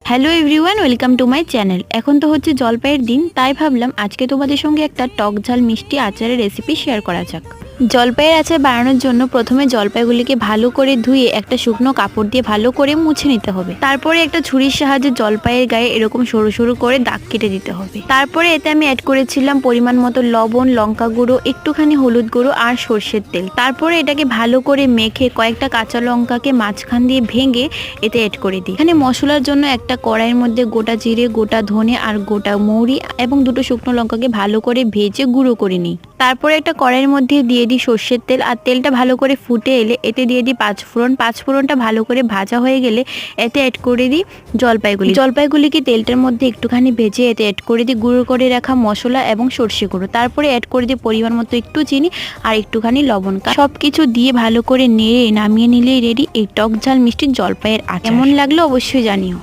Hello everyone, welcome to my channel. এখন তো হচ্ছে জলপাইয়ের দিন, তাই ভাবলাম আজকে তোমাদের সঙ্গে একটা টক ঝাল মিষ্টি আচারের রেসিপি শেয়ার করা যাক। জলপাইয়ের আচার বানানোর জন্য প্রথমে জলপাইগুলিকে ভালো করে ধুয়ে একটা শুকনো কাপড় দিয়ে ভালো করে মুছে নিতে হবে। তারপরে একটা ছুরির সাহায্যে জলপাইয়ের গায়ে এরকম সরু সরু করে দাগ কেটে দিতে হবে। তারপরে এতে আমি অ্যাড করেছিলাম পরিমাণ মতো লবণ, লঙ্কা গুঁড়ো, একটুখানি হলুদ গুঁড়ো আর সর্ষের তেল। তারপরে এটাকে ভালো করে মেখে কয়েকটা কাঁচা লঙ্কাকে মাঝখান দিয়ে ভেঙে এতে অ্যাড করে দিই। এখানে মশলার জন্য একটা কড়াইয়ের মধ্যে গোটা জিরে, গোটা ধনে আর গোটা মৌরি এবং দুটো শুকনো লঙ্কাকে ভালো করে ভেজে গুঁড়ো করে নিই। তারপরে একটা কড়াইয়ের মধ্যে দিয়ে দিই সর্ষের তেল, আর তেলটা ভালো করে ফুটে এলে এতে দিয়ে দিই পাঁচফোড়নটা ভালো করে ভাজা হয়ে গেলে এতে অ্যাড করে দিই জলপাইগুলিকে তেলটার মধ্যে একটুখানি ভেজে এতে অ্যাড করে দিই গুঁড়ো করে রাখা মশলা এবং সর্ষে গুঁড়ো। তারপরে অ্যাড করে দিই পরিমাণ মতো একটু চিনি আর একটুখানি লবণ। সব কিছু দিয়ে ভালো করে নেড়ে নামিয়ে নিলেই রেডি এই টক ঝাল মিষ্টি জলপাইয়ের আচার। কেমন লাগলো অবশ্যই জানিও।